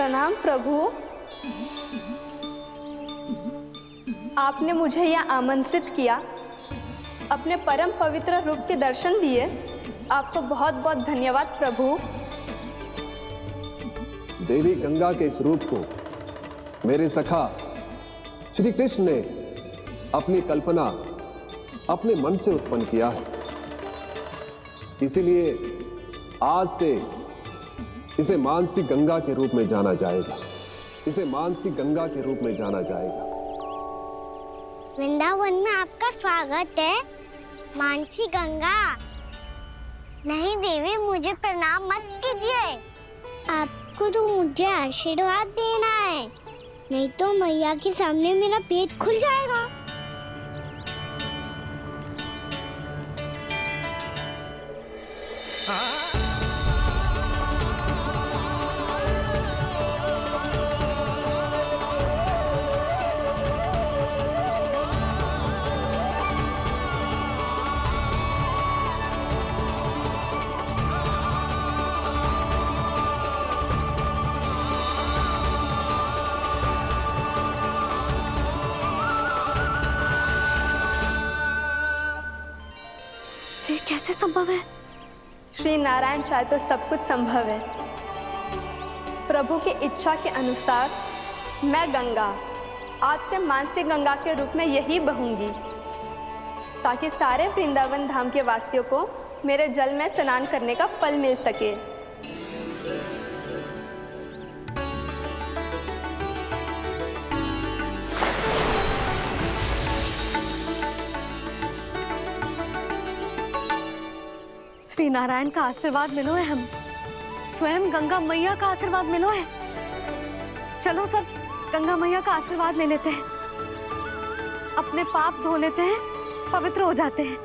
प्रणाम प्रभु। आपने मुझे यह आमंत्रित किया, अपने परम पवित्र रूप के दर्शन दिए। आपको बहुत बहुत धन्यवाद प्रभु। देवी गंगा के इस रूप को मेरे सखा श्री कृष्ण ने अपनी कल्पना अपने मन से उत्पन्न किया है। इसीलिए आज से इसे मानसी गंगा के रूप में जाना जाएगा। इसे मानसी गंगा के रूप में जाना जाएगा। वृंदावन में आपका स्वागत है मानसी गंगा। नहीं देवी, मुझे प्रणाम मत कीजिए। आपको तो मुझे आशीर्वाद देना है, नहीं तो मैया के सामने मेरा पेट खुल जाएगा। ये कैसे संभव है? श्री नारायण चाहे तो सब कुछ संभव है। प्रभु की इच्छा के अनुसार मैं गंगा आज से मानसी गंगा के रूप में यही बहूंगी, ताकि सारे वृंदावन धाम के वासियों को मेरे जल में स्नान करने का फल मिल सके। श्री नारायण का आशीर्वाद मिलो है, हम स्वयं गंगा मैया का आशीर्वाद मिलो है। चलो सब गंगा मैया का आशीर्वाद ले लेते हैं, अपने पाप धो लेते हैं, पवित्र हो जाते हैं।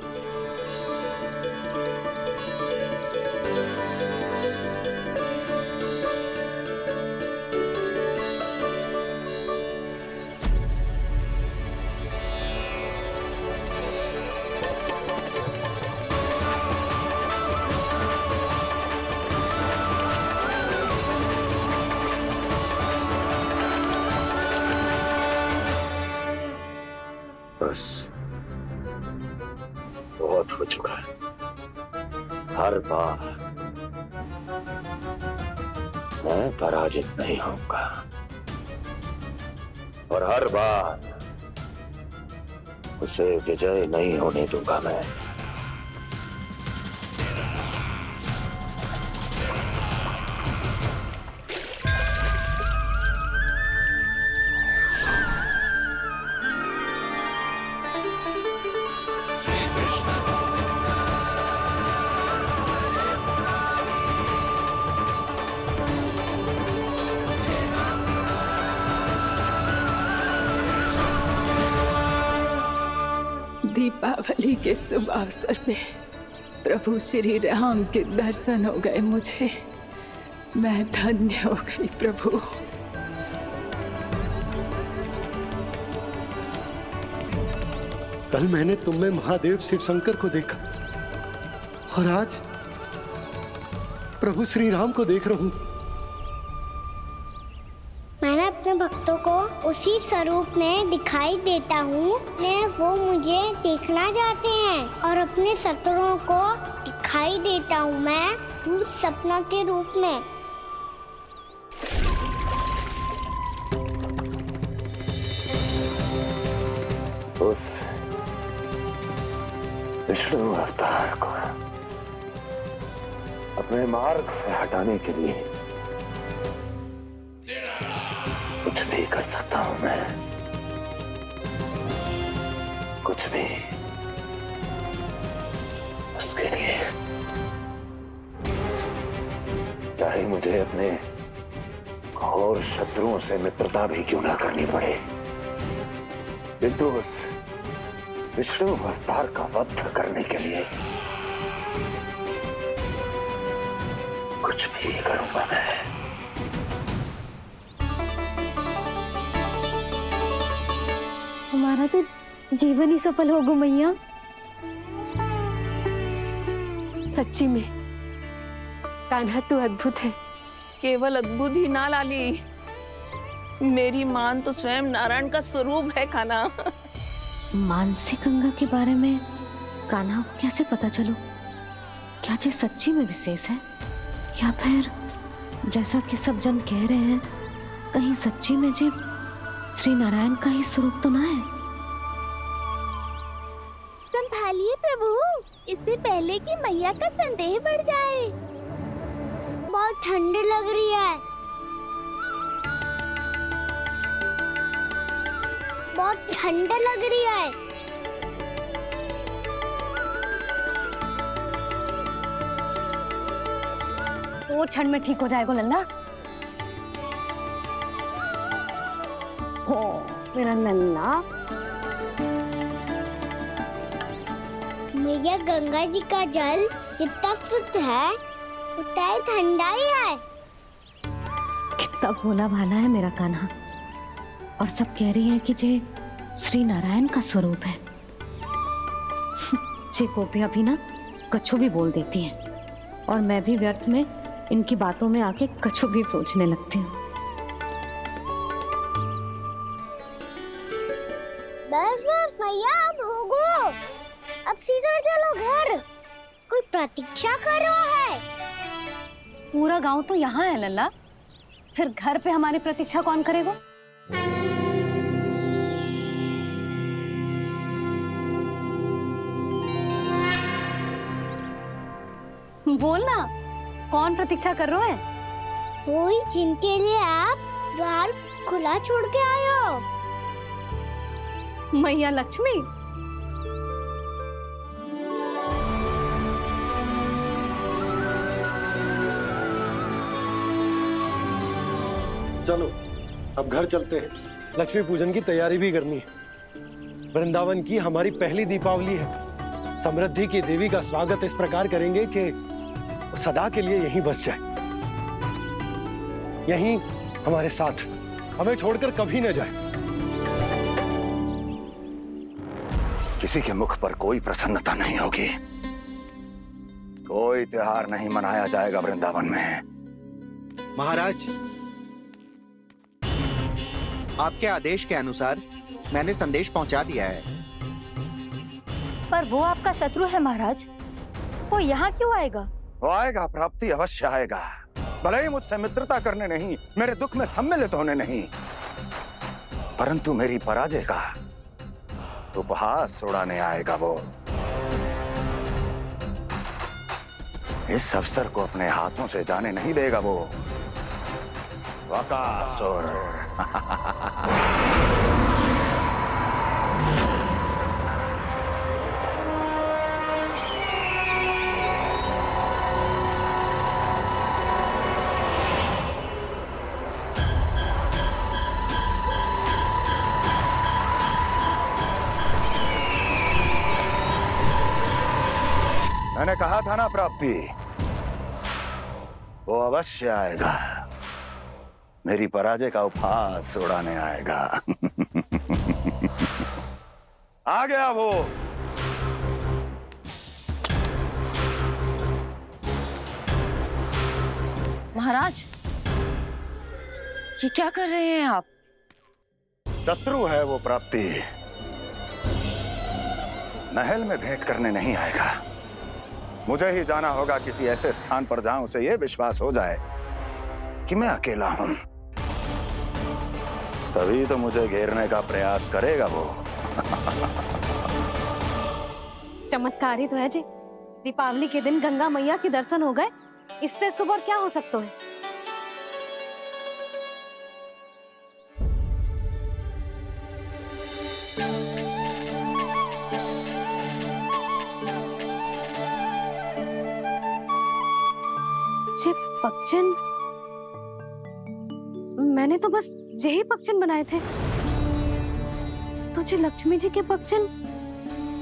बस बहुत हो चुका है। हर बार मैं पराजित नहीं होऊंगा और हर बार उसे विजय नहीं होने दूंगा मैं। दीपावली के शुभ अवसर में प्रभु श्री राम के दर्शन हो गए मुझे। मैं धन्य हो गई प्रभु। कल मैंने तुम में महादेव शिव शंकर को देखा और आज प्रभु श्री राम को देख रहा हूं। मैंने अपने भक्तों को उसी स्वरूप में दिखाई देता हूँ, वो मुझे देखना चाहते हैं और अपने शत्रुओं को दिखाई देता हूँ मैं भूत सपना के रूप में। उस विष्णु अवतार को अपने मार्ग से हटाने के लिए कुछ भी कर सकता हूं मैं, कुछ भी। उसके लिए चाहे मुझे अपने घोर शत्रुओं से मित्रता भी क्यों ना करनी पड़े, किंतु उस विष्णु अवतार का वध करने के लिए कुछ भी करूंगा मैं। हमारा तो जीवन ही सफल होगा मैया। सच्ची में कान्हा तू अद्भुत है। केवल अद्भुत ही ना लाली, मेरी मान तो स्वयं नारायण का स्वरूप है कान्हा। मानसी गंगा के बारे में कान्हा को कैसे पता चलो? क्या ये सच्ची में विशेष है, या फिर जैसा कि सब जन कह रहे हैं, कहीं सच्ची में जी श्री नारायण का ही स्वरूप तो ना है? संभालिए प्रभु, इससे पहले कि मैया का संदेह बढ़ जाए। बहुत ठंडी लग रही है। बहुत ठंडा लग रही है। वो क्षण में ठीक हो जाएगा लल्ला। ओ मेरा लल्ला। मैया गंगा जी का जल जितना शुद्ध है उतना ही ठंडा ही है। कितना भोला भाला है मेरा कान्हा। और सब कह रही हैं कि ये श्री नारायण का स्वरूप है। ये गोपियां भी ना कछु भी बोल देती हैं, और मैं भी व्यर्थ में इनकी बातों में आके कछु भी सोचने लगती हूँ। बस बस मैया, अब हो गो। अब सीधा चलो घर। कोई प्रतीक्षा कर रहा है। पूरा गांव तो यहाँ है लल्ला, फिर घर पे हमारी प्रतीक्षा कौन करेगा? बोल ना, कौन प्रतीक्षा कर रहे हैं? कोई जिनके लिए आप द्वार खुला छोड़ के आए हो। मैया लक्ष्मी। चलो अब घर चलते हैं। लक्ष्मी पूजन की तैयारी भी करनी है। वृंदावन की हमारी पहली दीपावली है। समृद्धि की देवी का स्वागत इस प्रकार करेंगे कि वो सदा के लिए यहीं बस जाए, यहीं हमारे साथ, हमें छोड़कर कभी न जाए। किसी के मुख पर कोई प्रसन्नता नहीं होगी, कोई त्योहार नहीं मनाया जाएगा वृंदावन में। महाराज, आपके आदेश के अनुसार मैंने संदेश पहुंचा दिया है। पर वो आपका शत्रु है महाराज, वो यहाँ क्यों आएगा? वो आएगा, प्राप्ति अवश्य आएगा। भले ही मुझसे मित्रता करने नहीं, मेरे दुख में सम्मिलित होने नहीं, परंतु मेरी पराजय का उपहास उड़ाने आएगा वो। इस अवसर को अपने हाथों से जाने नहीं देगा वो। वकासुर। मैंने कहा था ना प्राप्ति, वो अवश्य आएगा, मेरी पराजय का उपहास उड़ाने आएगा। आ गया वो। महाराज, ये क्या कर रहे हैं आप? शत्रु है वो प्राप्ति, महल में भेंट करने नहीं आएगा। मुझे ही जाना होगा किसी ऐसे स्थान पर जहां उसे यह विश्वास हो जाए कि मैं अकेला हूं, तभी तो मुझे घेरने का प्रयास करेगा वो। चमत्कारी तो है जी, दीपावली के दिन गंगा मैया के दर्शन हो गए, इससे सुपर क्या हो सकता है? जे पक्षन, मैंने तो बस यही पक्षन बनाए थे, तो जे लक्ष्मी जी के पक्षन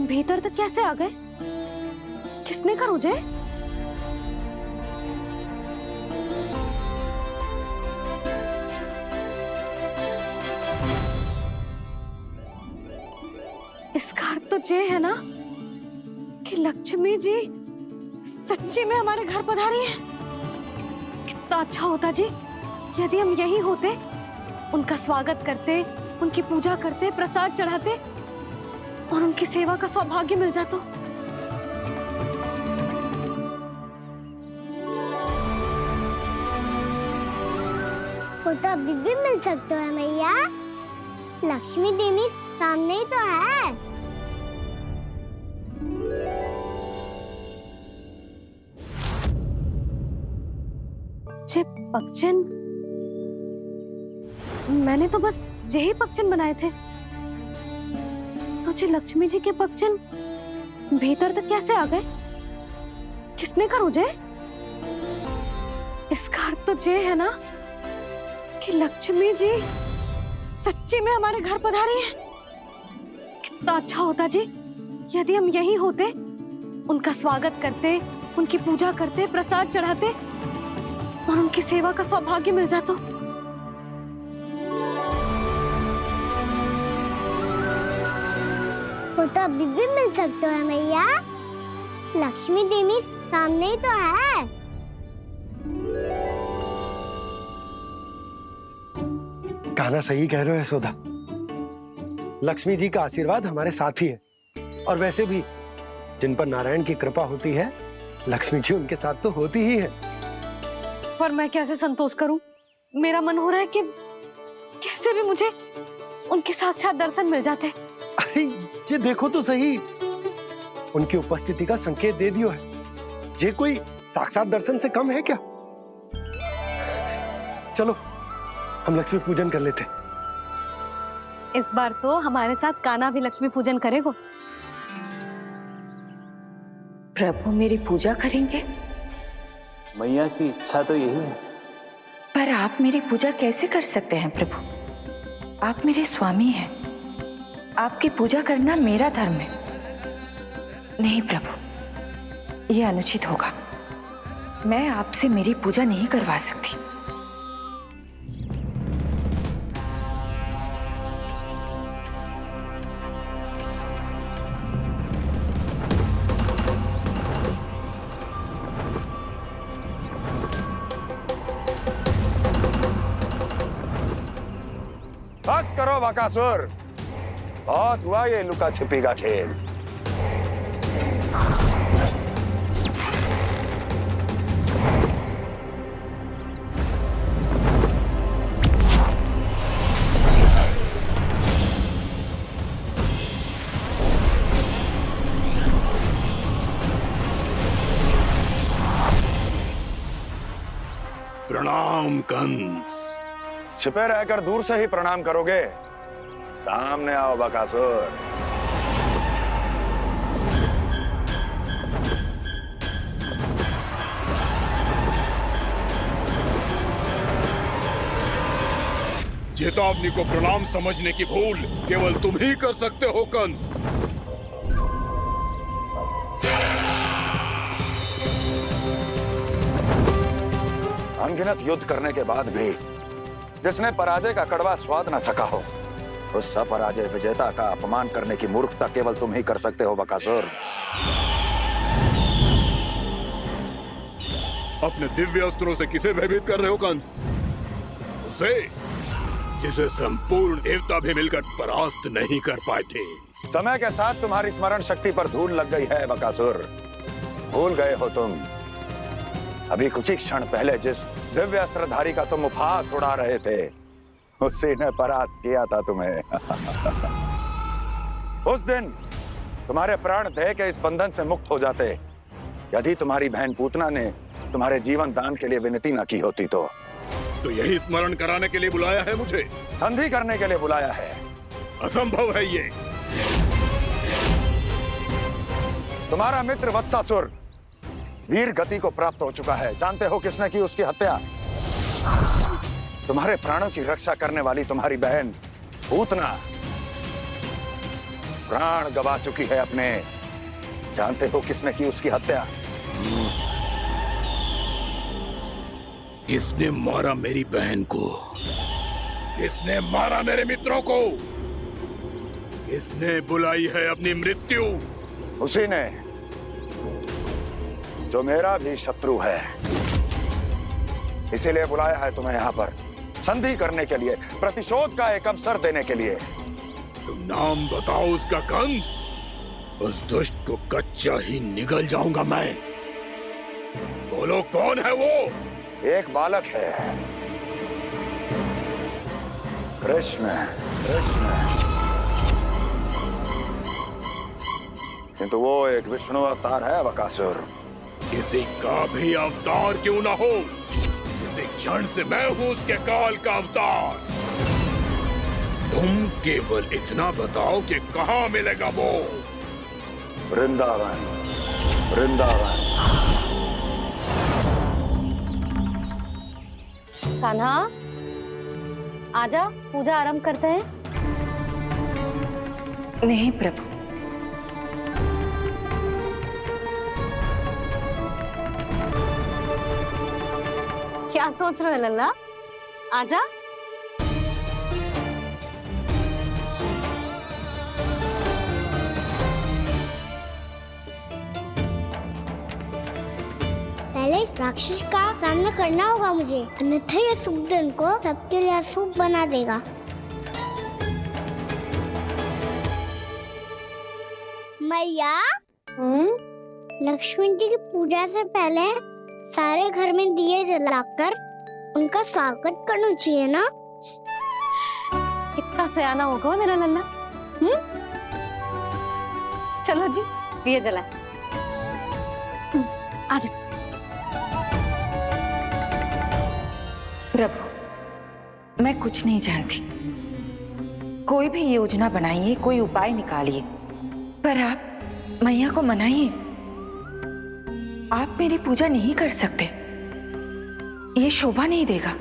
भीतर तक कैसे आ गए? किसने कर मुझे? इसका अर्थ तो ये है ना कि लक्ष्मी जी सच्ची में हमारे घर पधारी है। कितना अच्छा होता जी यदि हम यही होते उनका स्वागत करते, उनकी पूजा करते, प्रसाद चढ़ाते और उनकी सेवा का सौभाग्य मिल जाता। वो तो अभी भी मिल सकते हैं मैया। लक्ष्मी देवी सामने ही तो है। जे पगचन, मैंने तो बस यही पगचन बनाए थे, तो जे लक्ष्मी जी के पगचन भीतर तक कैसे आ गए? किसने करूं जे? इसका अर्थ तो जे है ना कि लक्ष्मी जी सच्ची में हमारे घर पधारी हैं। कितना अच्छा होता जी यदि हम यही होते, उनका स्वागत करते, उनकी पूजा करते, प्रसाद चढ़ाते और उनकी सेवा का सौभाग्य मिल जाता। वो तो अभी भी मिल सकते हैं मैया। लक्ष्मी देवी सामने ही तो है। गाना सही कह रहे हो यशोदा। लक्ष्मी जी का आशीर्वाद हमारे साथ ही है, और वैसे भी जिन पर नारायण की कृपा होती है, लक्ष्मी जी उनके साथ तो होती ही है। पर मैं कैसे संतोष करूं? मेरा मन हो रहा है कि कैसे भी मुझे उनके साक्षात दर्शन मिल जाते। अरे ये देखो तो सही, उनकी उपस्थिति का संकेत दे दियो है। ये कोई साक्षात दर्शन से कम है क्या? चलो हम लक्ष्मी पूजन कर लेते। इस बार तो हमारे साथ कान्हा भी लक्ष्मी पूजन करेगा। प्रभु मेरी पूजा करेंगे? मैया की इच्छा तो यही है। पर आप मेरी पूजा कैसे कर सकते हैं प्रभु? आप मेरे स्वामी हैं। आपकी पूजा करना मेरा धर्म है। नहीं प्रभु, यह अनुचित होगा। मैं आपसे मेरी पूजा नहीं करवा सकती। बस करो बकासुर, बहुत हुआ ये लुका छिपी का खेल। प्रणाम कंस। छिपे रहकर दूर से ही प्रणाम करोगे? सामने आओ बकासुर। चेतावनी को प्रणाम समझने की भूल केवल तुम ही कर सकते हो कंस। अनगिनत युद्ध करने के बाद भी जिसने पराजय का कड़वा स्वाद न चखा हो, उस अपराजय विजेता का अपमान करने की मूर्खता केवल तुम ही कर सकते हो बकासुर। अपने दिव्य अस्त्रों से किसे भयभीत कर रहे हो कंस? उसे जिसे संपूर्ण देवता भी मिलकर परास्त नहीं कर पाए थे। समय के साथ तुम्हारी स्मरण शक्ति पर धूल लग गई है बकासुर। भूल गए हो तुम अभी कुछ ही क्षण पहले जिस दिव्य अस्त्रधारी का तुम उपहास उड़ा रहे थे, उसी ने परास्त किया था तुम्हें। उस दिन तुम्हारे प्राण देह के इस बंधन से मुक्त हो जाते यदि तुम्हारी बहन पूतना ने तुम्हारे जीवन दान के लिए विनती न की होती। तो यही स्मरण कराने के लिए बुलाया है मुझे? संधि करने के लिए बुलाया है। असंभव है ये। तुम्हारा मित्र वत्सासुर वीर गति को प्राप्त हो चुका है। जानते हो किसने की उसकी हत्या? तुम्हारे प्राणों की रक्षा करने वाली तुम्हारी बहन पूतना प्राण गवा चुकी है अपने। जानते हो किसने की उसकी हत्या? किसने मारा मेरी बहन को? किसने मारा मेरे मित्रों को? किसने बुलाई है अपनी मृत्यु? उसी ने जो मेरा भी शत्रु है। इसीलिए बुलाया है तुम्हें यहाँ पर। संधि करने के लिए, प्रतिशोध का एक अवसर देने के लिए। तुम नाम बताओ उसका कंस, उस दुष्ट को कच्चा ही निगल जाऊंगा मैं। बोलो कौन है वो? एक बालक है, कृष्ण। कृष्ण, किंतु वो एक विष्णु अवतार है बकासुर। किसी का भी अवतार क्यों ना हो, इसी क्षण से मैं हूं उसके काल का अवतार। तुम केवल इतना बताओ कि कहां मिलेगा वो? वृंदावन, वृंदावन। कान्हा, आजा, पूजा आरंभ करते हैं। नहीं प्रभु, क्या सोच रहे हो लल्ला? आजा। पहले इस राक्षस का सामना करना होगा मुझे, अन्यथा ये शुभ दिन को सबके लिए अशुभ बना देगा। मैया, लक्ष्मण जी की पूजा से पहले सारे घर में दिए जलाकर उनका स्वागत करना चाहिए ना? कितना सयाना होगा मेरा लल्ला। चलो जी, दिए जलाए। आजा। प्रभु, मैं कुछ नहीं जानती। कोई भी योजना बनाइए, कोई उपाय निकालिए, पर आप मैया को मनाइए। आप मेरी पूजा नहीं कर सकते, ये शोभा नहीं देगा।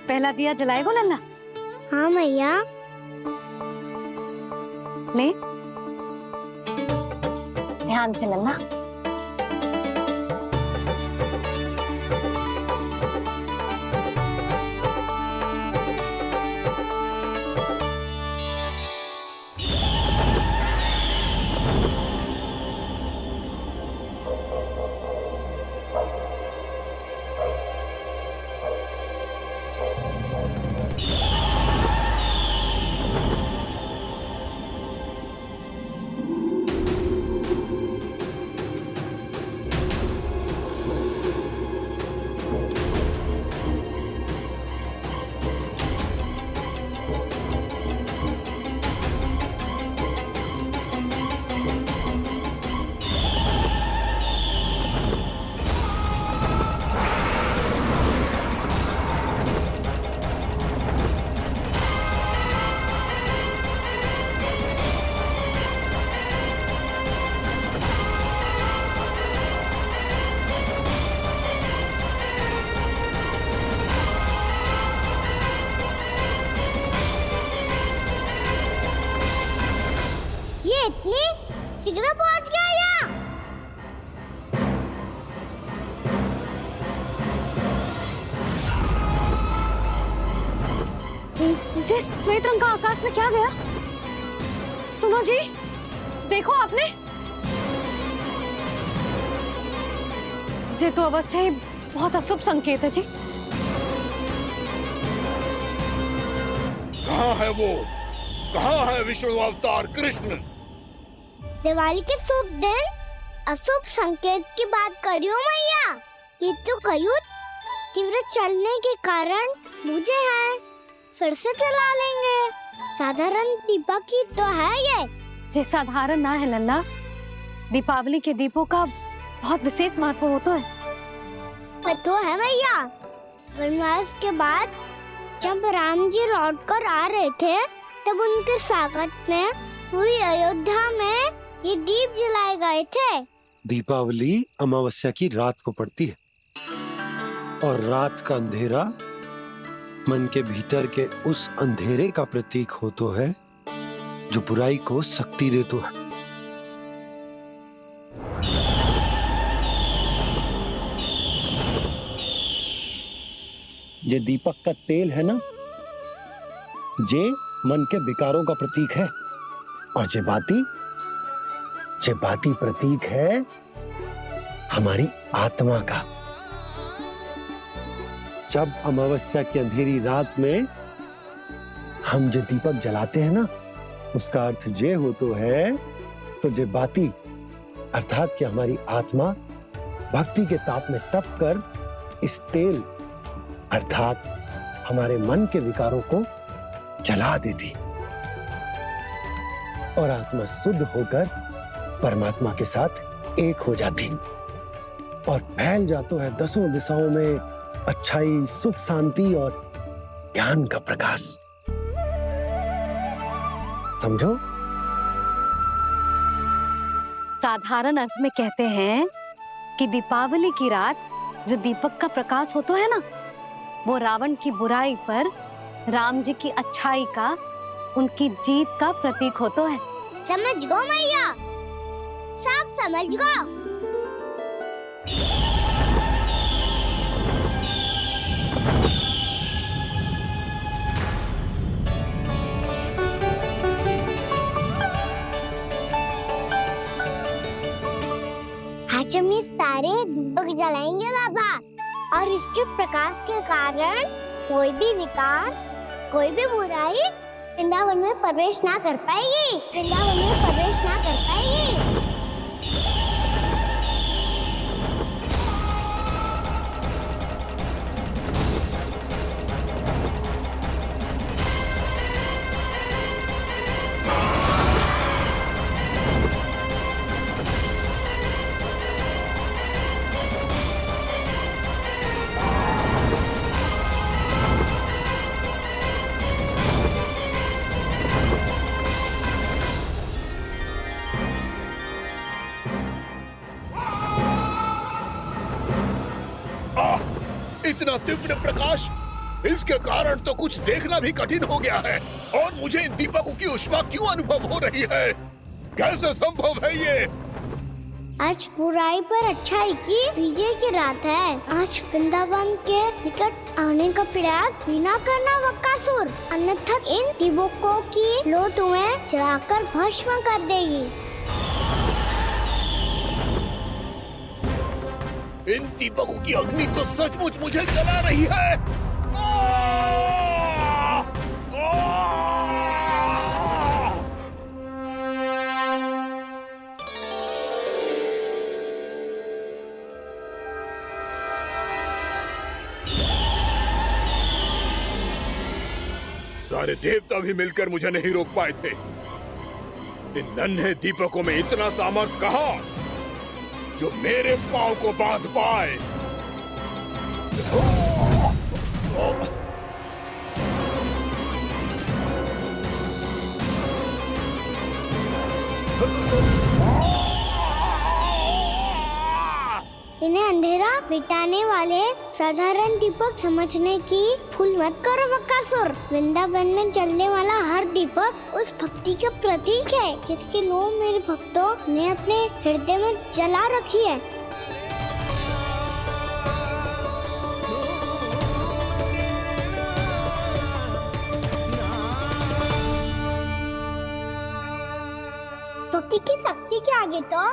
पहला दिया जलाएगो लल्ला? हाँ मैया। ले, ध्यान से लल्ला। इतनी शीघ्र पहुंच गया यहाँ? जे श्वेत रंग का आकाश में क्या गया? सुनो जी, देखो आपने। जे तो अवश्य ही बहुत अशुभ संकेत है जी। कहाँ है वो? कहाँ है विष्णु अवतार कृष्ण? दिवाली के शुभ दिन अशुभ संकेत की बात करियो मैया। ये तो कयूं तीव्र चलने के कारण मुझे है, फिर से चला लेंगे। साधारण दीपक ही तो है ये। जे साधारण ना है लल्ला, दीपावली के दीपों का बहुत विशेष महत्व होता है। तो है मैया, वनवास के बाद जब राम जी लौटकर आ रहे थे, तब उनके स्वागत में पूरी अयोध्या में ये दीप जलाए गए थे। दीपावली अमावस्या की रात को पड़ती है और रात का अंधेरा मन के भीतर के उस अंधेरे का प्रतीक होतो है जो बुराई को शक्ति देतो है। ये दीपक का तेल है ना, जे मन के विकारों का प्रतीक है, और जे बाती ये बाती प्रतीक है हमारी आत्मा का। जब अमावस्या की अंधेरी रात में हम जो दीपक जलाते हैं ना, उसका अर्थ ये हो तो है, तो जे बाती अर्थात कि हमारी आत्मा भक्ति के ताप में तप कर इस तेल अर्थात हमारे मन के विकारों को जला देती और आत्मा शुद्ध होकर परमात्मा के साथ एक हो जाती और फैल जाता है दसों दिशाओं में अच्छाई, सुख, शांति और ज्ञान का प्रकाश। समझो? साधारण अर्थ में कहते हैं कि दीपावली की रात जो दीपक का प्रकाश होता है ना, वो रावण की बुराई पर राम जी की अच्छाई का, उनकी जीत का प्रतीक होता है। समझ गो मैया, सब समझ गो। आज हम ये सारे दीपक जलाएंगे बाबा, और इसके प्रकाश के कारण कोई भी विकार, कोई भी बुराई वृंदावन में प्रवेश ना कर पाएगी, वृंदावन में प्रवेश ना कर पाएगी। इतना तीव्र प्रकाश, इसके कारण तो कुछ देखना भी कठिन हो गया है। और मुझे इन दीपकों की उष्मा क्यों अनुभव हो रही है? कैसे संभव है ये? आज बुराई पर अच्छाई की विजय की रात है। आज वृंदावन के निकट आने का प्रयास भी ना करना बकासुर, अन्यथा इन दीपकों की लो तुम्हें जलाकर भस्म कर देगी। इन दीपकों की अग्नि तो सचमुच मुझे जला रही है। सारे देवता भी मिलकर मुझे नहीं रोक पाए थे। इन नन्हे दीपकों में इतना सामर्थ कहां जो मेरे पांव को बांध पाए। इन्हें अंधेरा मिटाने वाले साधारण दीपक समझने की भूल मत करो बकासुर। वृंदावन में जलने वाला हर दीपक उस भक्ति का प्रतीक है जिसकी लो मेरे भक्तों ने अपने हृदय में जला रखी है। भक्ति की शक्ति के आगे तो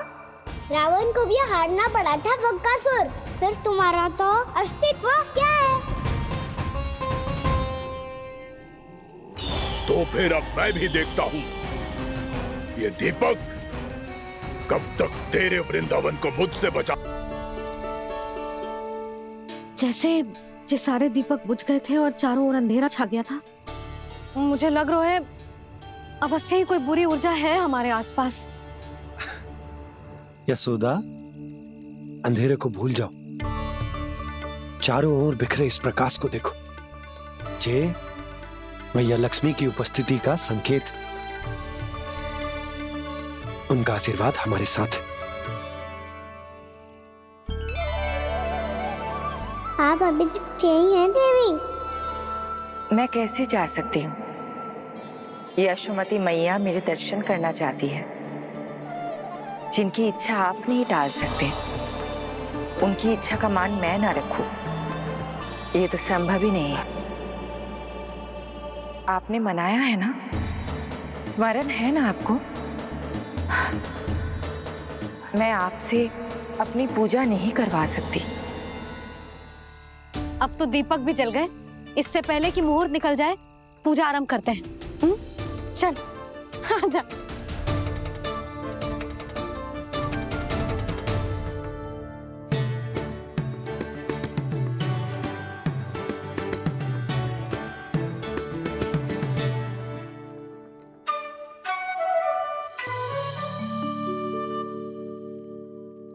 रावण को भी हारना पड़ा था बकासुर। फिर तुम्हारा तो अस्तित्व क्या है? तो फिर अब मैं भी देखता हूँ ये दीपक कब तक तेरे वृंदावन को मुझसे बचा। जैसे ये सारे दीपक बुझ गए थे और चारों ओर अंधेरा छा गया था, मुझे लग रहा है अवश्य ही कोई बुरी ऊर्जा है हमारे आसपास। यशोदा, अंधेरे को भूल जाओ, चारों ओर बिखरे इस प्रकाश को देखो। जे मैया लक्ष्मी की उपस्थिति का संकेत, उनका आशीर्वाद हमारे साथ। आप अभी तक यही हैं देवी? मैं कैसे जा सकती हूँ? यशोमती मैया मेरे दर्शन करना चाहती है। जिनकी इच्छा आप नहीं टाल सकते, उनकी इच्छा का मान मैं ना रखूं, ये तो संभव ही नहीं है। आपने मनाया है ना, स्मरण है ना आपको? मैं आपसे अपनी पूजा नहीं करवा सकती। अब तो दीपक भी जल गए, इससे पहले कि मुहूर्त निकल जाए पूजा आरंभ करते हैं। चल आजा।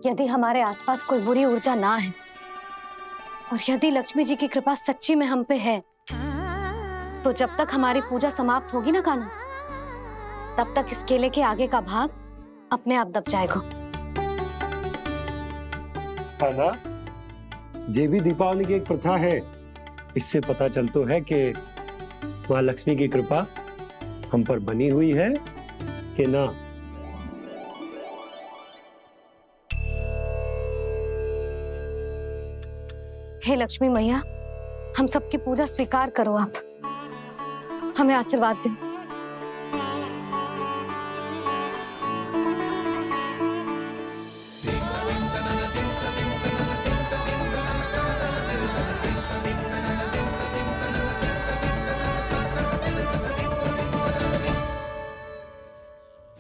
यदि हमारे आसपास कोई बुरी ऊर्जा ना है और यदि लक्ष्मी जी की कृपा सच्ची में हम पे है, तो जब तक हमारी पूजा समाप्त होगी ना कान्हा, तब तक इस केले के आगे का भाग अपने आप दब जाएगा। कान्हा, ये भी दीपावली की एक प्रथा है। इससे पता चलता है कि माँ लक्ष्मी की कृपा हम पर बनी हुई है कि ना। हे लक्ष्मी मैया, हम सबकी पूजा स्वीकार करो, आप हमें आशीर्वाद दो।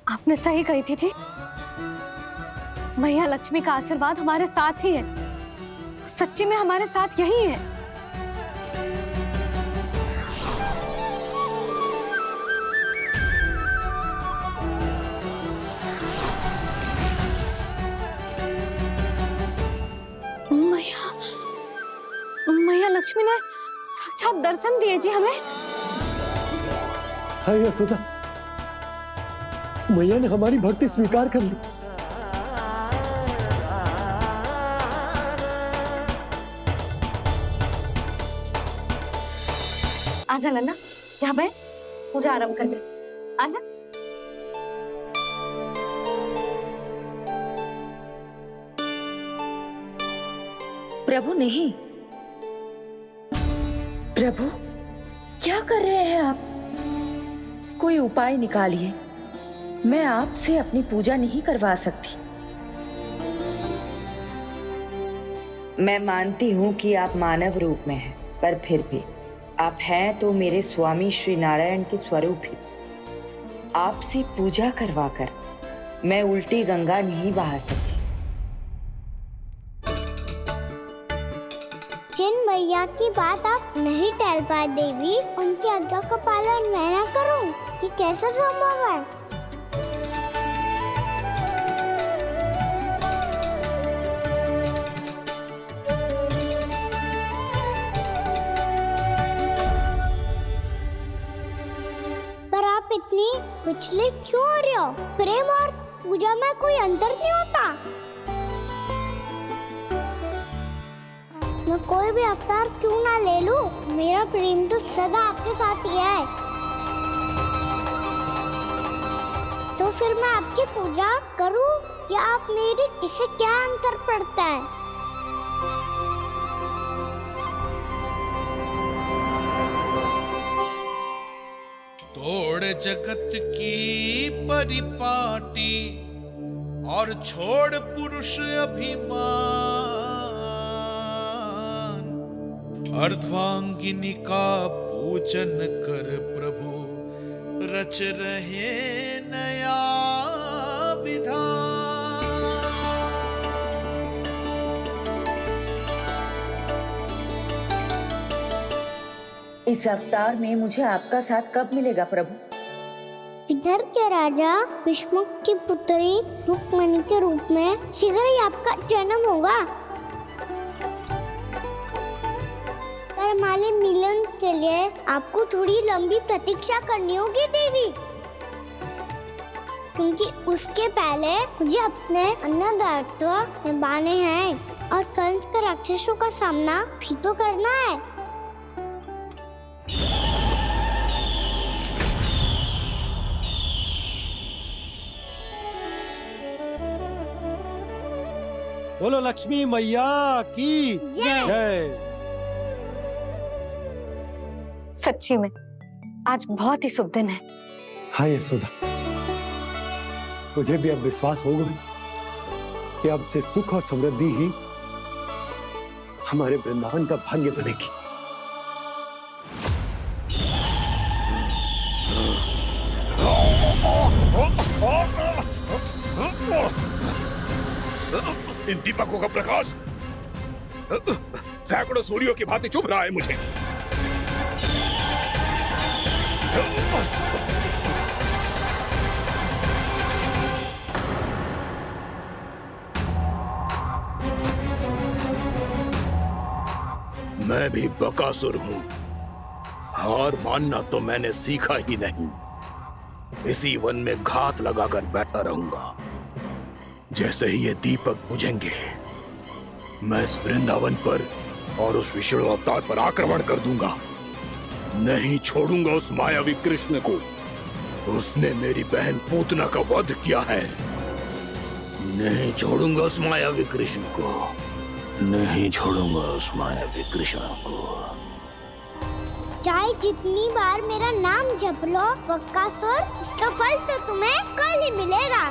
आपने सही कही थी जी, मैया लक्ष्मी का आशीर्वाद हमारे साथ ही है, सच्ची में हमारे साथ यही है। मैया लक्ष्मी ने साक्षात दर्शन दिए जी हमें। हाय यशोदा, मैया ने हमारी भक्ति स्वीकार कर ली। आजा लन्ना, यहाँ बैठ, पूजा आरंभ कर दे। आजा। प्रभु नहीं, प्रभु क्या कर रहे हैं आप? कोई उपाय निकालिए, मैं आपसे अपनी पूजा नहीं करवा सकती। मैं मानती हूँ कि आप मानव रूप में हैं, पर फिर भी आप हैं तो मेरे स्वामी श्री नारायण के स्वरूप ही। आपसे पूजा करवाकर मैं उल्टी गंगा नहीं बहा सकी। जिन मैया की बात आप नहीं टाल पाए देवी, उनकी आज्ञा का पालन मैं ना करूं, ये कैसा संभव है? पर आप इतनी विचलित क्यों हो रहे हो? प्रेम और पूजा में कोई अंतर नहीं होता। मैं कोई भी अवतार क्यों ना ले लूं, मेरा प्रेम तो सदा आपके साथ ही है। तो फिर मैं आपकी पूजा करूं या आप मेरी, इससे क्या अंतर पड़ता है? तोड़ जगत की परिपाटी और छोड़ पुरुष अभिमान, अर्धांगिनी का पूजन कर प्रभु, रच रहे नया विधान। इस अवतार में मुझे आपका साथ कब मिलेगा प्रभु? इधर के राजा भीष्मक की पुत्री रुक्मणी के रूप में शीघ्र ही आपका जन्म होगा। पर हमारे मिलन के लिए आपको थोड़ी लंबी प्रतीक्षा करनी होगी देवी, क्योंकि उसके पहले मुझे अपने अन्य दायित्व निभाने हैं और कंस के राक्षसों का सामना भी तो करना है। बोलो लक्ष्मी मैया की जय। सच्ची में आज बहुत ही शुभ दिन है। हाँ यशोदा, मुझे भी अब विश्वास हो गया कि अब से सुख और समृद्धि ही हमारे वृंदावन का भाग्य बनेगी। इन दीपकों का प्रकाश सैकड़ों सूर्यों की भांति चुभ रहा है मुझे। मैं भी बकासुर हूं। हार मानना तो मैंने सीखा ही नहीं। इसी वन में घात लगाकर बैठा रहूंगा। जैसे ही ये दीपक बुझेंगे, मैं इस वृंदावन पर और उस विष्णु अवतार पर आक्रमण कर दूंगा। नहीं छोड़ूंगा उस मायावी कृष्ण को। उसने मेरी बहन पूतना का वध किया है। नहीं छोड़ूंगा उस मायावी कृष्ण को। नहीं छोड़ूंगा उस मायावी कृष्ण को। चाहे जितनी बार मेरा नाम जप लो बकासुर, इसका फल तो तुम्हें कल ही मिलेगा।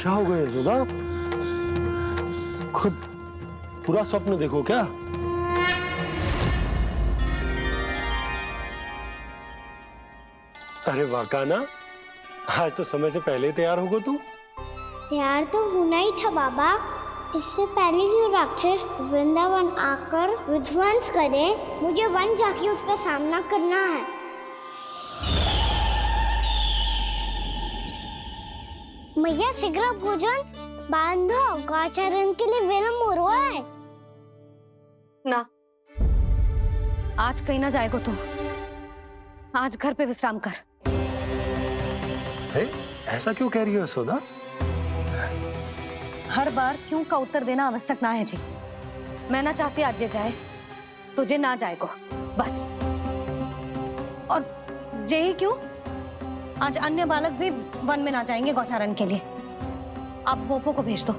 क्या हो गया यशोदा? खुद पूरा स्वप्न देखो क्या? अरे वाह कान्हा, आज तो समय से पहले ही तैयार होगा तू। तैयार तो होना ही था बाबा। इससे पहले कि वो राक्षस वृंदावन आकर विध्वंस करे, मुझे वन जाके उसका सामना करना है। मैया शीघ्र भोजन बांधो, गौचरण के लिए विलंब हो रहा है। ना, आज कहीं ना जाएगा तुम। आज घर पे विश्राम कर। ऐसा क्यों कह रही हो यशोदा? हर बार क्यों का उत्तर देना आवश्यक ना है जी। मैं ना चाहती आज ये जाए, तुझे ना जाएगा बस। और जे ही क्यों, आज अन्य बालक भी वन में ना जाएंगे गौचारण के लिए। आप पोपो को भेज दो।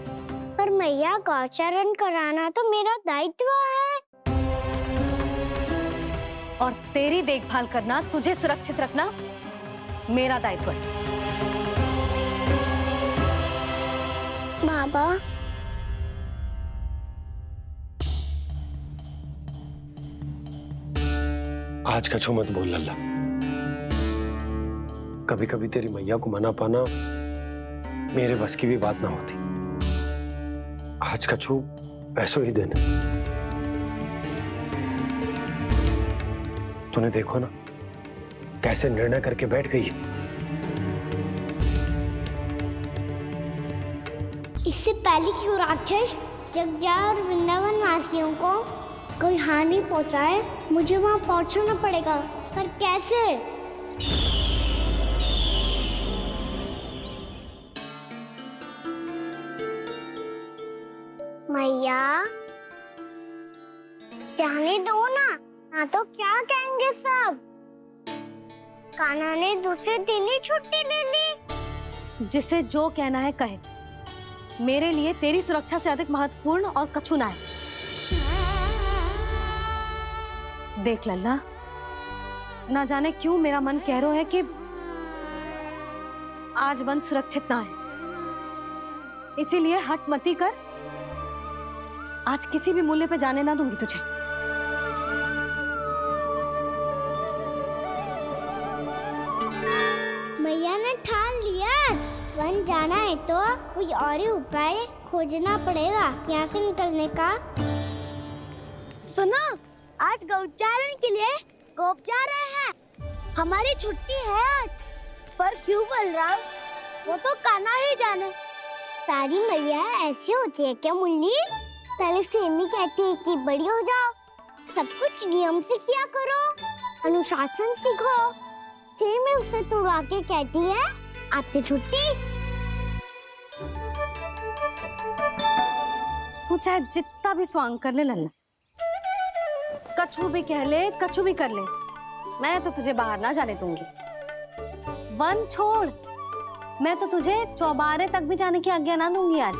पर मैया गौचरण कराना तो मेरा दायित्व है। और तेरी देखभाल करना, तुझे सुरक्षित रखना मेरा दायित्व है। बाबा, आज का छो मत बोल लल्ला। कभी कभी तेरी मैया को मना पाना मेरे बस की भी बात ना होती। आज का छो ऐसो ही दिन। तूने देखो ना कैसे निर्णय करके बैठ गई है। इससे पहले कि वो राक्षस जगजा और वृंदावन वासियों को कोई हानि पहुंचाए, मुझे वहां पहुंचना पड़ेगा। पर कैसे? मैया, जाने दो ना, हाँ तो क्या कहेंगे सब। कान्हा ने दूसरे दिन ही छुट्टी ले ली। जिसे जो कहना है कहे। मेरे लिए तेरी सुरक्षा से अधिक महत्वपूर्ण और कछु ना है। देख लल्ला, ना जाने क्यों मेरा मन कह रहा है कि आज वन सुरक्षित ना है। इसीलिए हट मती कर। आज किसी भी मूल्य पे जाने ना दूंगी तुझे। मैया ने ठान लिया, आज वन जाना है तो कोई और ही उपाय खोजना पड़ेगा यहाँ से निकलने का। सुना, आज गौचारण के लिए गोप जा रहे हैं। हमारी छुट्टी है आज। पर क्यों बलराम? वो तो कान्हा ही जाने। सारी मैया ऐसी होती है क्या मुन्नी? पहले सेमी कहती है कि बड़ी हो जाओ, सब कुछ नियम से किया करो, अनुशासन सीखो। सेमी उसे तुड़वा के कहती है आपकी छुट्टी। तू चाहे जितना भी स्वांग कर ले लल्ला, कछु भी कह ले, कछु भी कर ले, मैं तो तुझे बाहर ना जाने दूंगी। वन छोड़, मैं तो तुझे चौबारे तक भी जाने की आज्ञा ना दूंगी आज।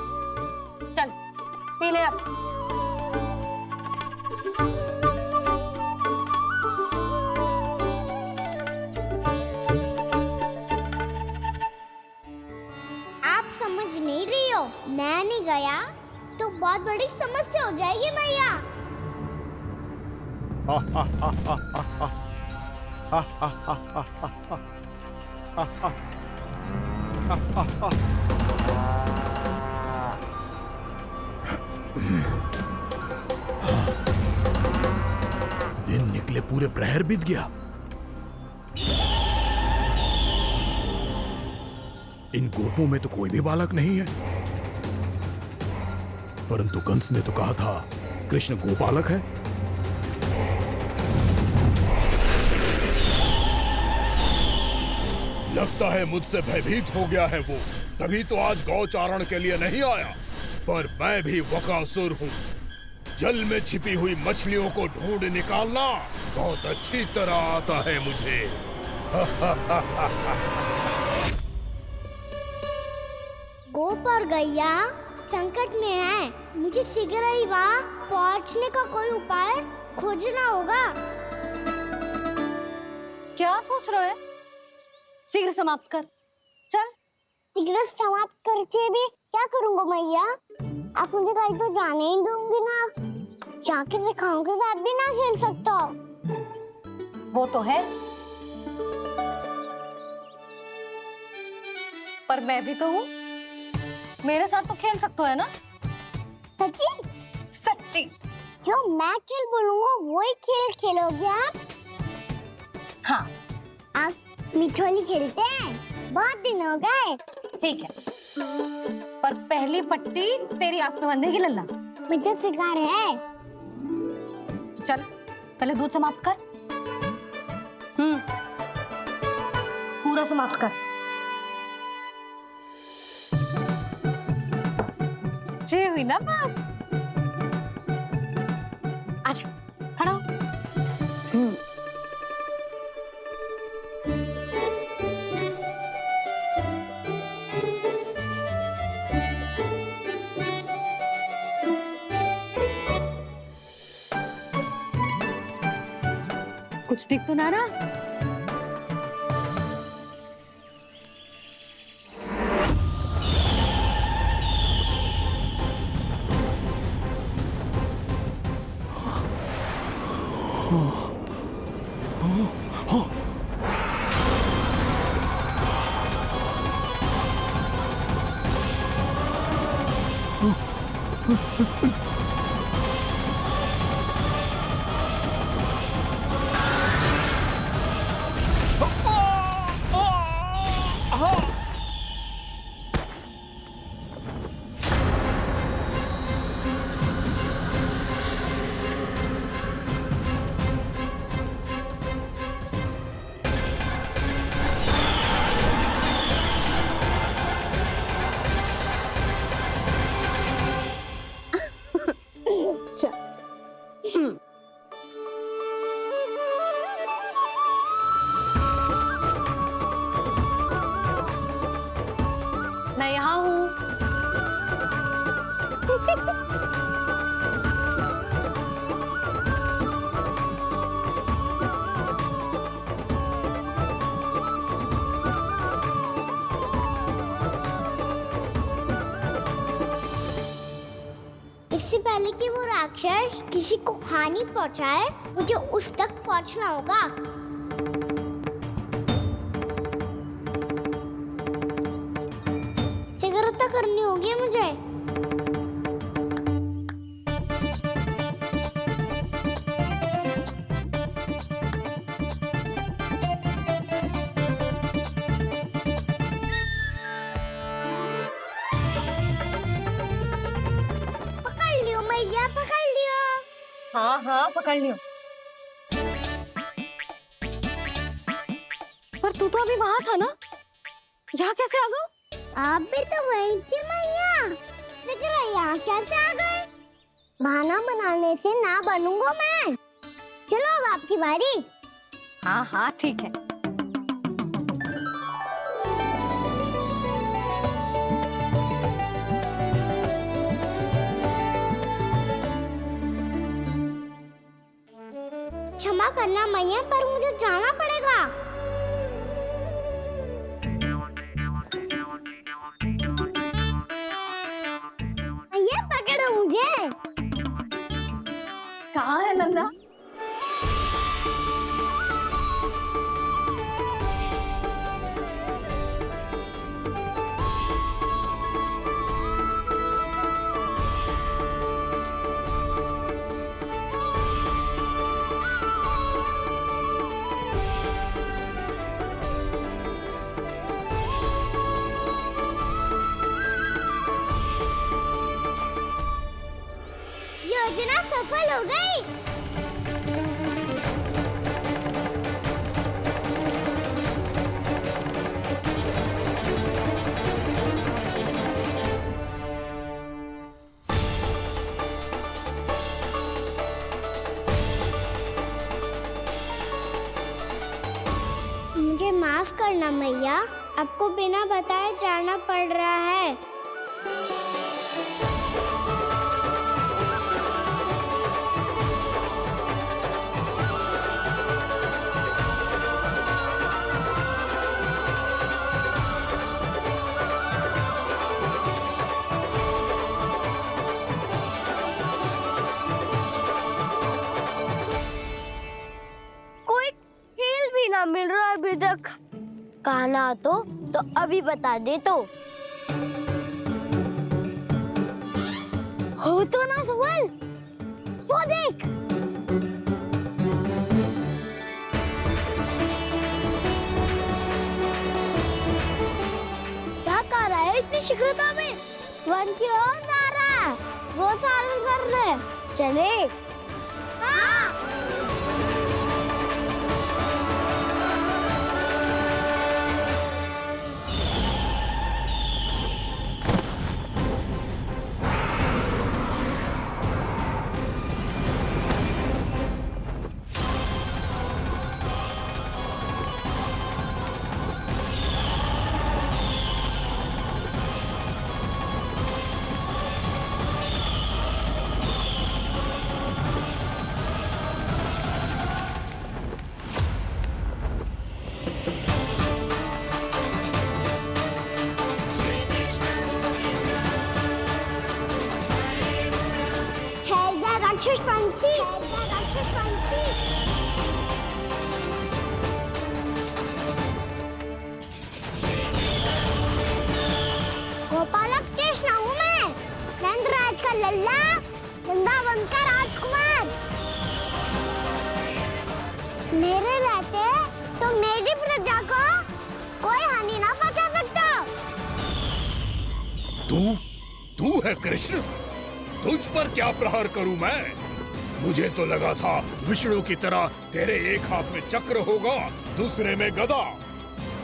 चल पी ले अब। आप समझ नहीं रही हो, मैं नहीं गया तो बहुत बड़ी समस्या हो जाएगी मैया। दिन निकले पूरे प्रहर बीत गया। इन गोपों में तो कोई भी बालक नहीं है, परंतु कंस ने तो कहा था कृष्ण गोपालक है। लगता है मुझसे भयभीत हो गया है वो, तभी तो आज गौचारण के लिए नहीं आया। पर मैं भी बकासुर हूँ। जल में छिपी हुई मछलियों को ढूंढ निकालना बहुत अच्छी तरह आता है मुझे। गोप और गैया संकट में है। मुझे शीघ्र ही वहाँ पहुँचने का कोई उपाय खोजना होगा। क्या सोच रहे हो? शीघ्र समाप्त कर, चल। शीघ्र समाप्त करके भी क्या करूँगा मैया? आप मुझे कहीं तो जाने ही दूंगी ना। जाके सिखाओं के साथ भी ना खेल सकता। वो तो है, पर मैं भी तो हूँ, मेरे साथ तो खेल सकते हो है ना? सच्ची? सच्ची। जो मैं खेल बोलूँगा वही खेल खेलोगे आप? हाँ। आप मिठोली खेलते हैं? बहुत दिन हो गए। ठीक है, पर पहली पट्टी तेरी आंख में बंधेगी लल्ला। मुझे शिकार है। चल पहले दूध समाप्त कर। पूरा समाप्त कर। जे हुई ना बात। आजा, खड़ा हो। कुछ दिख तो ना रहा? मैं यहाँ हूँ। इससे पहले कि वो राक्षस किसी को हानि पहुंचाए, मुझे उस तक पहुंचना होगा। शीघ्रता करनी होगी मुझे। हाँ हाँ पकड़ लियो। पर तू तो अभी वहां था ना, यहाँ कैसे आ गया? आप भी तो वही थी मैया, जिक्र यहाँ कैसे आ गए? बहाना बनाने से ना बनूंगा मैं। चलो अब आपकी बारी। हाँ हाँ ठीक है। क्षमा करना मैया, पर मुझे जाना पड़ेगा। मैया पकड़ो मुझे। कहाँ है नंदा? योजना सफल हो गई। मुझे माफ करना मैया, आपको बिना बताए जाना पड़ रहा है। कोई खेल भी ना मिल रहा है अभी तक। कहना तो अभी बता दे तो। हो तो ना सवाल, वो देख। क्या कर रहा है इतनी शीघ्रता में? वन की ओर जा रहा है, वो सारे कर रहे। चले। हाँ। राक्षस पंक्ति। गोपालक कृष्ण हूँ मैं, नंदराज का लल्ला, वृंदावन का राजकुमार। मेरे रहते तो मेरी प्रजा को कोई हानि ना पहुंचा सकता। तू है कृष्ण? तुझ पर क्या प्रहार करूं मैं? मुझे तो लगा था विष्णु की तरह तेरे एक हाथ में चक्र होगा, दूसरे में गदा,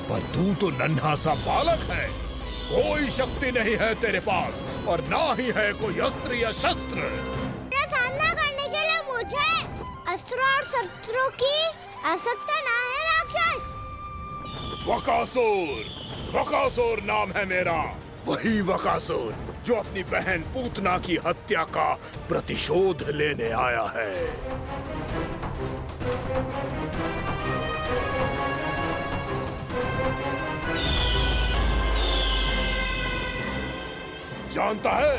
पर तू तो नन्हा सा बालक है। कोई शक्ति नहीं है तेरे पास और ना ही है कोई अस्त्र या शस्त्र। तेरा सामना करने के लिए मुझे अस्त्रों और शस्त्रों की आवश्यकता ना है राक्षस। वकासुर नाम है मेरा, वही वकासुर जो अपनी बहन पूतना की हत्या का प्रतिशोध लेने आया है। जानता है,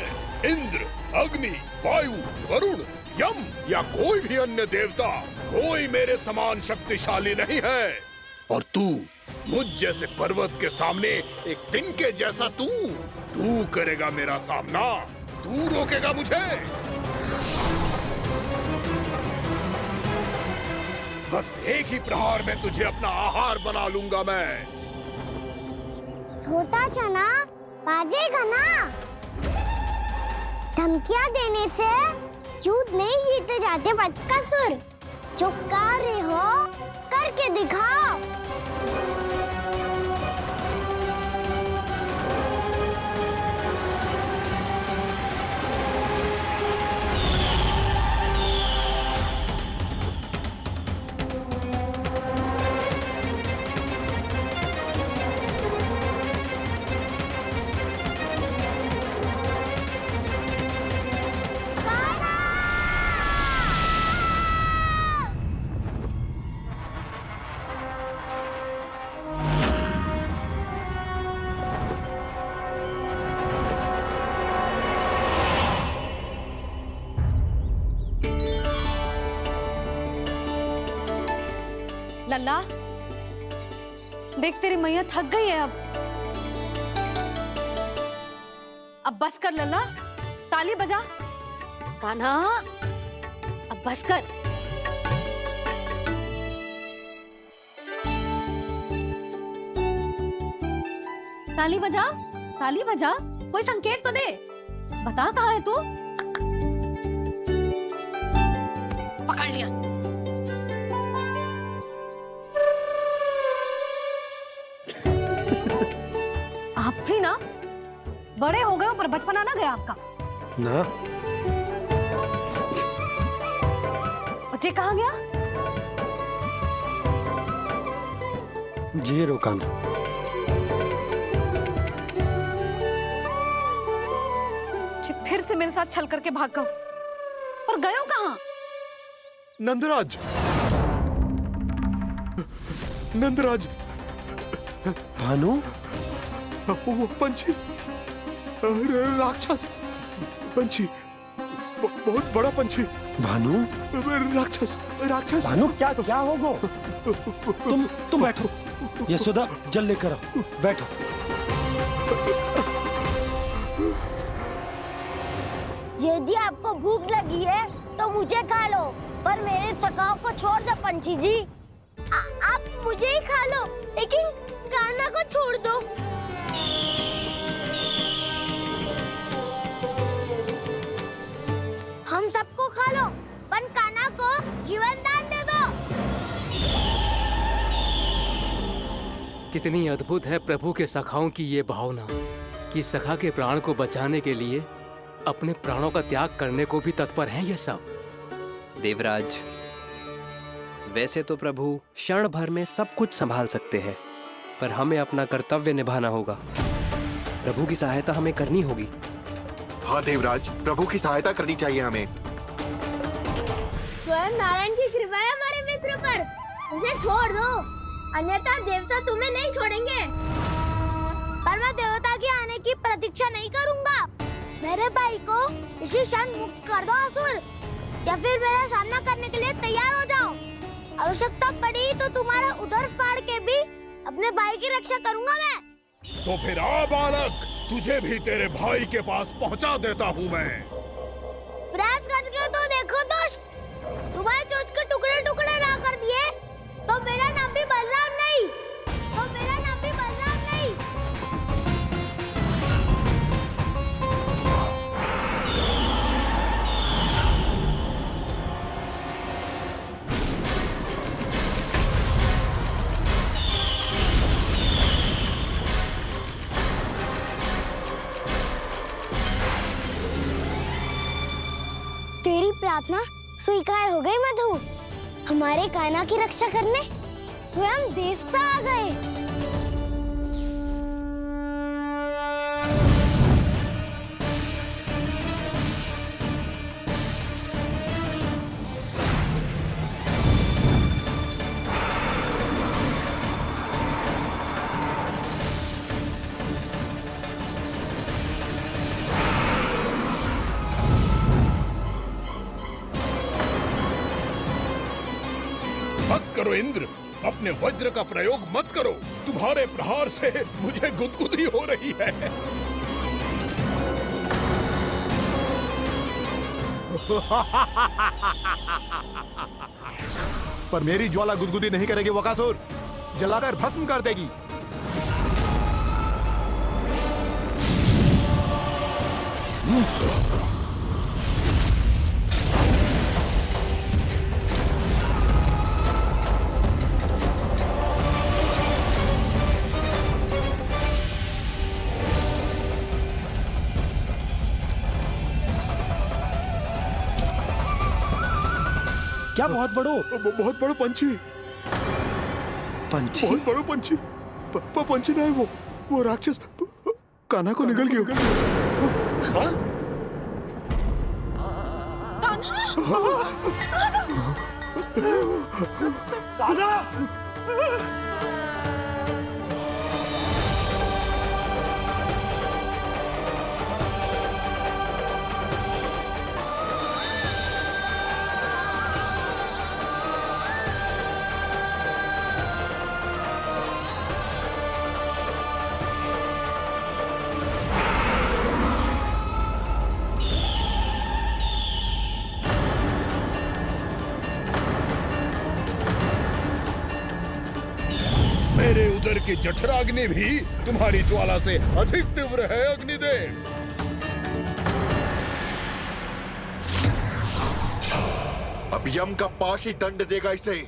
इंद्र, अग्नि, वायु, वरुण, यम या कोई भी अन्य देवता, कोई मेरे समान शक्तिशाली नहीं है। और तू मुझ जैसे पर्वत के सामने एक तिनके जैसा तू करेगा मेरा सामना? तू रोकेगा मुझे? बस एक ही प्रहार में तुझे अपना आहार बना लूंगा मैं। छोटा चना बाजेगा ना। धमकियां देने से युद्ध नहीं जीते जाते बदकसूर। जो कर रहे हो करके दिखाओ। लल्ला, देख तेरी मैया थक गई है अब बस कर लल्ला, ताली बजा। कान्हा, अब बस कर। ताली बजा, ताली बजा, कोई संकेत तो दे, बता कहाँ है तू? पकड़ लिया। आप भी ना बड़े हो गए हो, पर बचपना ना गया आपका ना। बच्चे कहाँ गया? जी रोकान। फिर से मेरे साथ छल करके भाग गए, और गए हो कहाँ? नंदराज, नंदराज, भानु, वो पंछी, राक्षस पंछी, बहुत बड़ा पंछी। भानु, राक्षस, राक्षस। भानु, क्या होगा? तुम बैठो, यशोदा जल लेकर आओ, बैठो। यदि आपको भूख लगी है तो मुझे खा लो, पर मेरे सखाओं को छोड़ दो पंछी जी। आप मुझे ही खा लो, लेकिन कान्हा को छोड़ दो। हम सबको खा लो, पर कान्हा को जीवन दान दे दो। कितनी अद्भुत है प्रभु के सखाओं की ये भावना कि सखा के प्राण को बचाने के लिए अपने प्राणों का त्याग करने को भी तत्पर हैं ये सब। देवराज, वैसे तो प्रभु क्षण भर में सब कुछ संभाल सकते हैं, पर हमें अपना कर्तव्य निभाना होगा। प्रभु की सहायता हमें करनी होगी। हाँ देवराज, प्रभु की सहायता करनी चाहिए हमें। स्वयं नारायण की कृपा है हमारे मित्र पर, उसे छोड़ दो, अन्यथा देवता तुम्हें नहीं छोड़ेंगे। पर मैं देवता के आने की प्रतीक्षा नहीं करूंगा। मेरे भाई को इसी क्षण मुक्त कर दो असुर, या फिर मेरा सामना करने के लिए तैयार हो जाओ। आवश्यकता पड़ी तो तुम्हारा उधर फाड़ के भी अपने भाई की रक्षा करूंगा मैं। तो फिर आ बालक, तुझे भी तेरे भाई के पास पहुंचा देता हूँ मैं। प्रयास करके तो देखो दोस्त, तुम्हारे चोच के टुकड़े टुकड़े ना कर दिए तो मेरा नाम भी बलराम नहीं, तो मेरा नाम भी बलराम नहीं। तेरी प्रार्थना स्वीकार हो गई मधु। हमारे कान्हा की रक्षा करने स्वयं देवता आ गए। बस करो इंद्र, अपने वज्र का प्रयोग मत करो। तुम्हारे प्रहार से मुझे गुदगुदी हो रही है। पर मेरी ज्वाला गुदगुदी नहीं करेगी वकासुर, जलाकर भस्म कर देगी। क्या बहुत बड़ो? बहुत बड़ा पंछी। पंछी? बहुत बड़ा पंछी। पंछी ना है वो राक्षस कान्हा को निगल गया। हाँ? मेरे उदर की जठराग्नि भी तुम्हारी ज्वाला से अधिक तीव्र है अग्निदेव। अब यम का पाश ही दंड देगा इसे।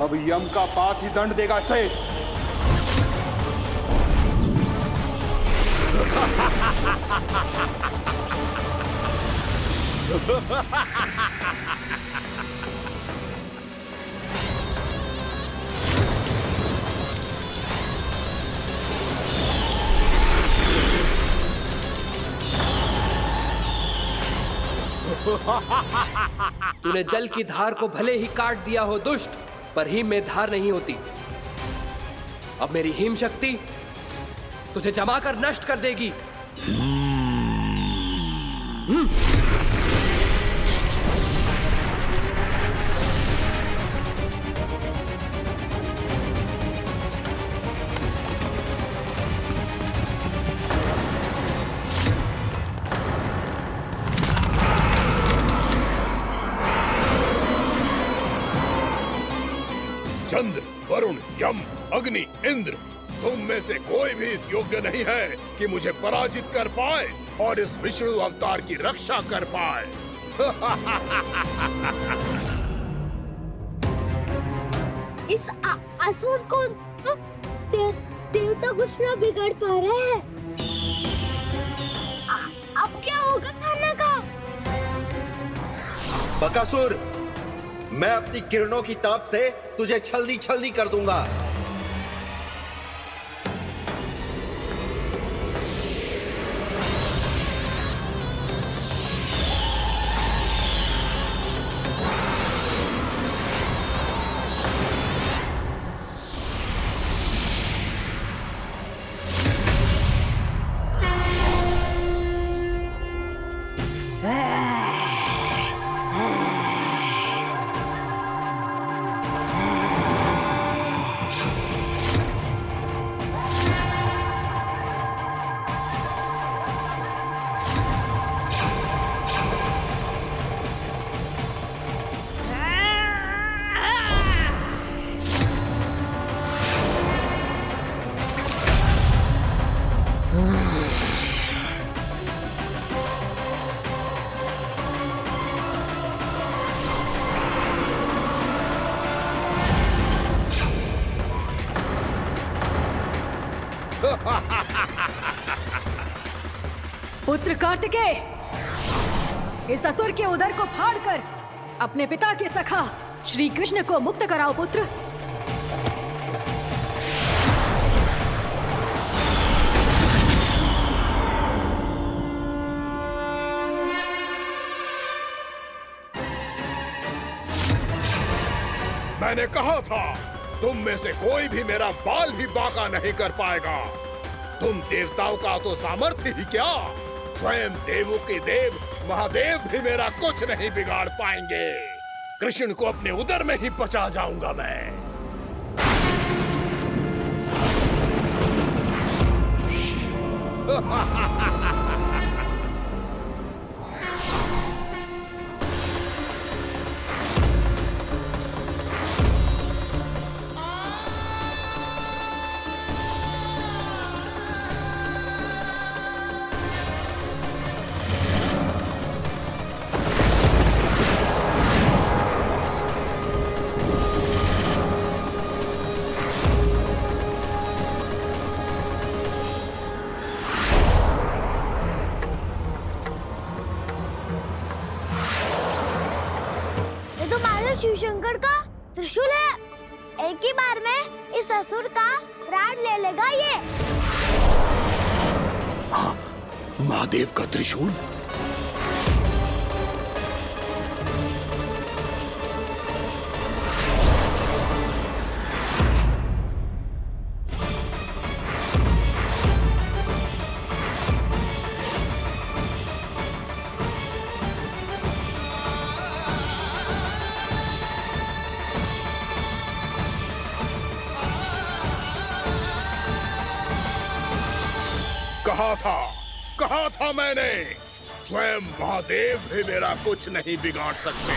अब यम का पास ही दंड देगा इसे। तूने जल की धार को भले ही काट दिया हो दुष्ट, पर हिम में धार नहीं होती। अब मेरी हिम शक्ति तुझे जमाकर नष्ट कर देगी। चंद्र, वरुण, यम, अग्नि, इंद्र, तुम में से कोई भी इस योग्य नहीं है कि मुझे पराजित कर पाए और इस विष्णु अवतार की रक्षा कर पाए। इस असुर को देवता कुछ ना बिगाड़ पा रहे हैं। अब क्या होगा खाना का? बकासुर, मैं अपनी किरणों की ताप से तुझे छलनी छलनी कर दूंगा। पुत्र कार्तिकेय, इस असुर के उदर को फाड़कर अपने पिता के सखा श्री कृष्ण को मुक्त कराओ पुत्र। मैंने कहा था, तुम में से कोई भी मेरा बाल भी बांका नहीं कर पाएगा। तुम देवताओं का तो सामर्थ्य ही क्या, स्वयं देवों के देव महादेव भी मेरा कुछ नहीं बिगाड़ पाएंगे। कृष्ण को अपने उदर में ही पचा जाऊंगा मैं। शिव शंकर का त्रिशूल है। एक ही बार में इस असुर का प्राण ले लेगा ये। हाँ, महादेव का त्रिशूल। कहा था मैंने, स्वयं महादेव भी मेरा कुछ नहीं बिगाड़ सकते।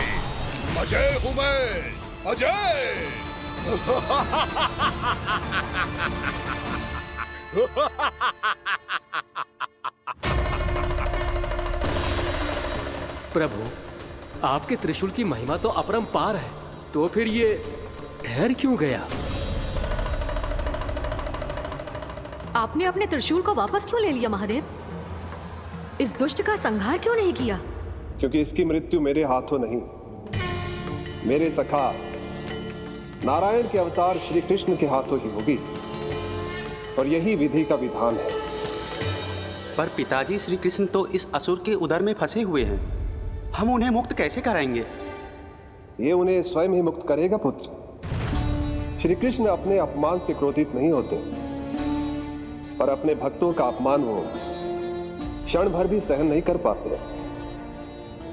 अजय हूं मैं, अजय। प्रभु, आपके त्रिशूल की महिमा तो अपरंपार है, तो फिर ये ठहर क्यों गया? आपने अपने त्रिशूल को वापस क्यों ले लिया महादेव? इस दुष्ट का संहार क्यों नहीं किया? क्योंकि इसकी मृत्यु मेरे हाथों नहीं, मेरे सखा नारायण के अवतार श्री कृष्ण के हाथों ही होगी, और यही विधि का विधान है। पर पिताजी, श्री कृष्ण तो इस असुर के उदर में फंसे हुए हैं, हम उन्हें मुक्त कैसे कराएंगे? ये उन्हें स्वयं ही मुक्त करेगा पुत्र। श्री कृष्ण अपने अपमान से क्रोधित नहीं होते, पर अपने भक्तों का अपमान वो क्षण भर भी सहन नहीं कर पाते।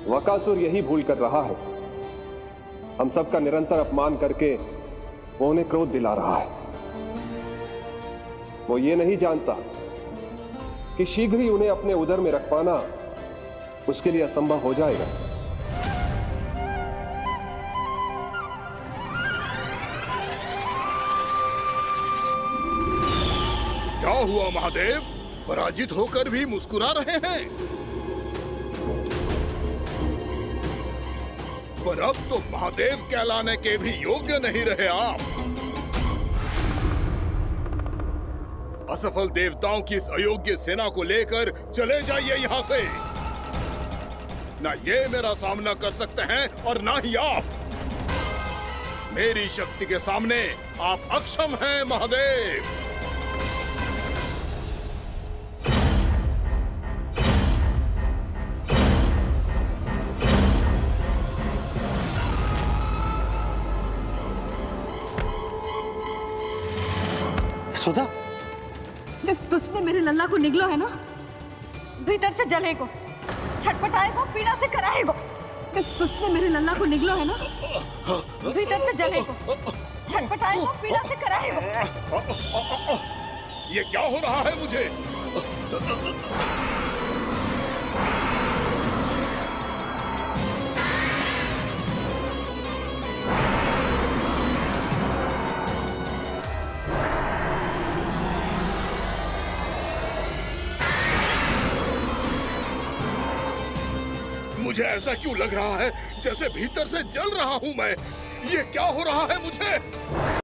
वकासुर यही भूल कर रहा है, हम सबका निरंतर अपमान करके वो उन्हें क्रोध दिला रहा है। वो ये नहीं जानता कि शीघ्र ही उन्हें अपने उदर में रख पाना उसके लिए असंभव हो जाएगा। क्या हुआ महादेव, पराजित होकर भी मुस्कुरा रहे हैं? पर अब तो महादेव कहलाने के भी योग्य नहीं रहे आप। असफल देवताओं की इस अयोग्य सेना को लेकर चले जाइए यहाँ से। ना ये मेरा सामना कर सकते हैं और ना ही आप। मेरी शक्ति के सामने आप अक्षम हैं महादेव। सुधा, जिस दुष्ट ने मेरे लल्ला को निगलो है ना, भीतर से जलेगो, छटपटाएगो, पीड़ा से कराएगो। जिस दुष्ट ने मेरे लल्ला को निगलो है ना, भीतर से जलेगो, छटपटाएगो, पीड़ा से कराएगो। ये क्या हो रहा है मुझे? मुझे ऐसा क्यों लग रहा है जैसे भीतर से जल रहा हूं मैं? ये क्या हो रहा है मुझे?